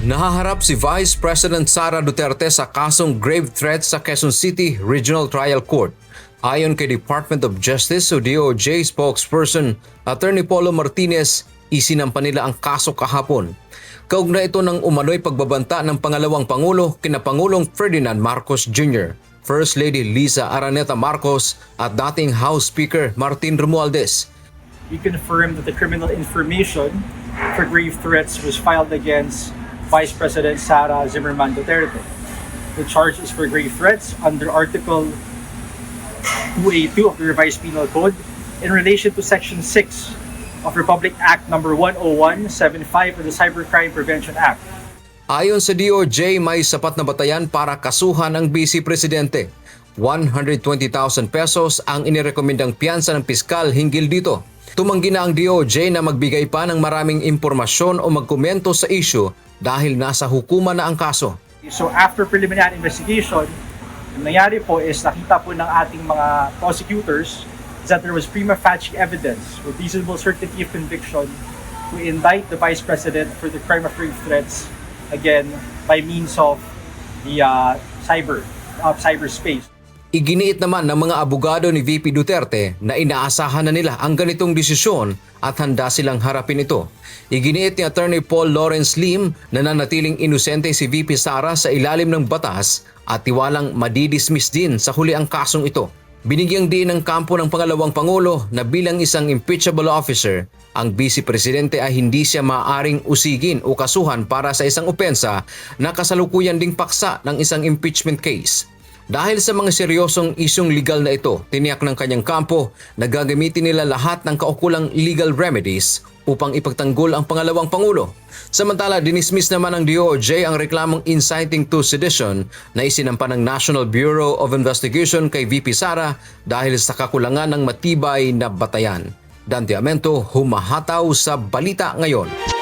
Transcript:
Nahaharap si Vice President Sara Duterte sa kasong grave threat sa Quezon City Regional Trial Court. Ayon kay Department of Justice o DOJ spokesperson Attorney Polo Martinez, isinampa nila ang kaso kahapon. Kaugnay ito ng umano'y pagbabanta ng pangalawang Pangulo kina Pangulong Ferdinand Marcos Jr., First Lady Liza Araneta Marcos at dating House Speaker Martin Romualdez. We confirm that the criminal information for grave threats was filed against Vice President Sara Zimmerman Duterte. The charge is for grave threats under Article 282 of the Revised Penal Code in relation to Section 6 of Republic Act No. 10175 of the Cybercrime Prevention Act. Ayon sa DOJ, may sapat na batayan para kasuhan ang Vice Presidente. 120,000 pesos ang inirekomendang piyansa ng piskal hinggil dito. Tumanggi na ang DOJ na magbigay pa ng maraming impormasyon o magkomento sa issue dahil nasa hukuman na ang kaso. So after preliminary investigation, ang nangyari po is nakita po ng ating mga prosecutors that there was prima facie evidence or reasonable certainty of conviction to indict the Vice President for the crime of grave threats, again, by means of the cyberspace. Iginiit naman ng mga abogado ni VP Duterte na inaasahan na nila ang ganitong desisyon at handa silang harapin ito. Iginiit ni Attorney Paul Lawrence Lim na nanatiling inosente si VP Sara sa ilalim ng batas at tiwalang madidismiss din sa huli ang kasong ito. Binigyang diin ng kampo ng pangalawang Pangulo na bilang isang impeachable officer, ang Vice Presidente ay hindi siya maaaring usigin o kasuhan para sa isang opensa na kasalukuyan ding paksa ng isang impeachment case. Dahil sa mga seryosong isyong legal na ito, tiniyak ng kanyang kampo na gagamitin nila lahat ng kaukulang legal remedies upang ipagtanggol ang pangalawang Pangulo. Samantala, dinismiss naman ng DOJ ang reklamong inciting to sedition na isinampa ng National Bureau of Investigation kay VP Sara dahil sa kakulangan ng matibay na batayan. Dan Diamento, humahataw sa Balita Ngayon.